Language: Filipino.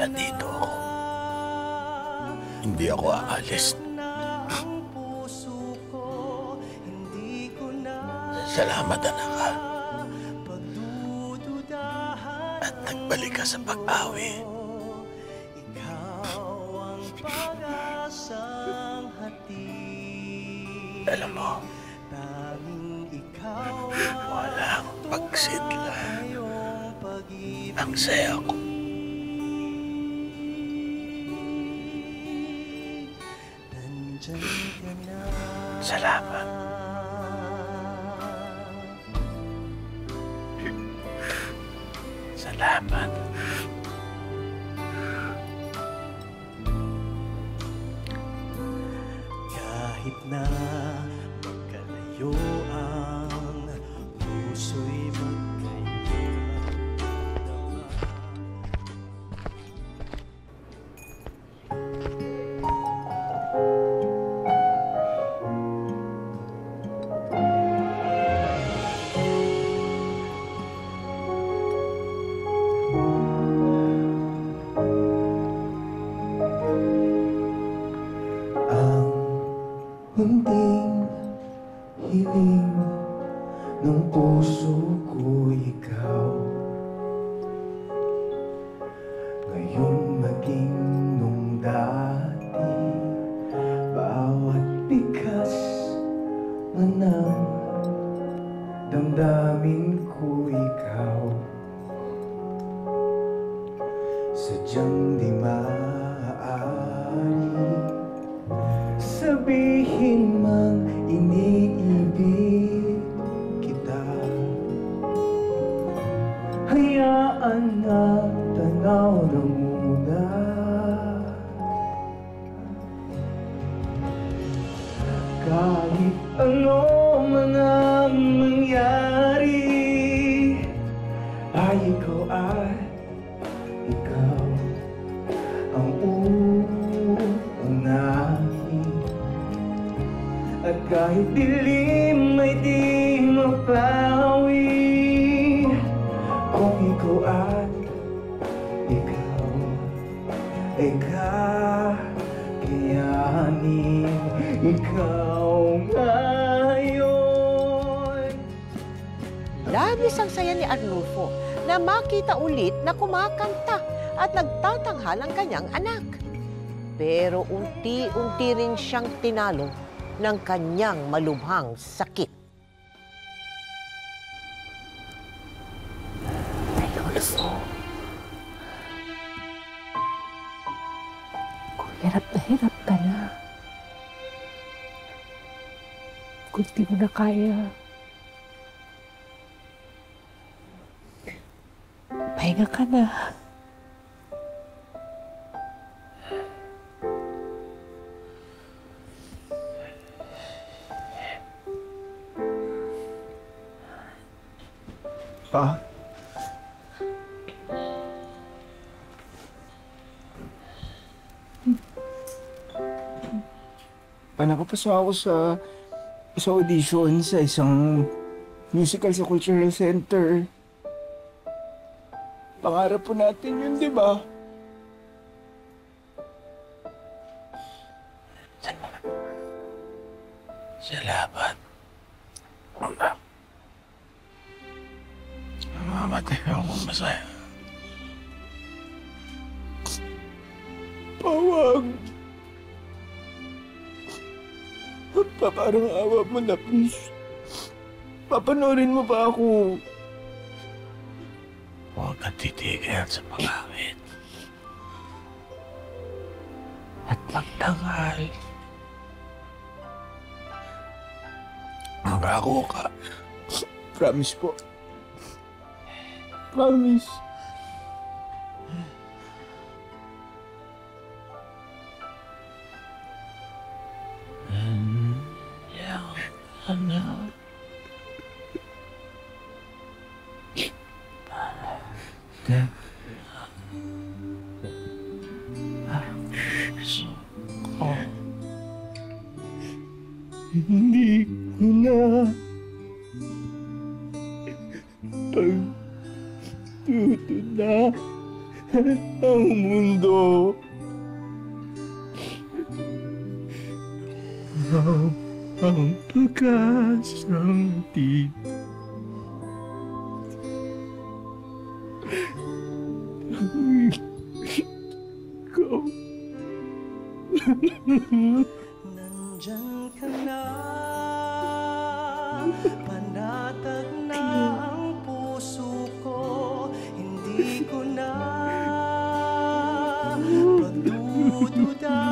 Nandito ako. Hindi ako aalis. Salamat, anak. At nagbalik ka sa pag-awi. Alam mo, walang pagsidlan. Ang saya ko. Salamat. Salamat. Kahit na magkalayo ang puso'y munting hiling ng puso ko'y ikaw. Ngayon maging nung dati, bawat bigas na ng damdamin ko ikaw. Sadyang di maaari sabihin mang iniibig kita. Hayaan na tanaw na muna. Kahit ano man ang mangyari, ay ikaw at ikaw ang uunahin. At kahit dilim ay di mapawi, kung ikaw at ikaw ay kakayanin, ikaw ngayon. Labis ang saya ni Arnulfo na makita ulit na kumakanta at nagtatanghal ang kanyang anak. Pero unti-unti rin siyang tinalo ng kanyang malubhang sakit. Arnulfo, kung hirap ka na, kung di mo na kaya, pahinga ka na. Pa? Pa, nakapasok ako sa audition sa isang musical sa Cultural Center. Pangarap po natin yun, di ba? Salamat. Mamatay akong masaya. Pawag! Parang awa mo na, please. Papanoorin mo ba ako? Huwag kang titigil sa pag-awit. At magtanghal. Magako ka. Promise po. Promise. Hindi ko na pagtutunan ang mundo. Ang pagkasang ikaw. Nandyan ka na, panatag na ang puso ko, hindi ko na pagdududa.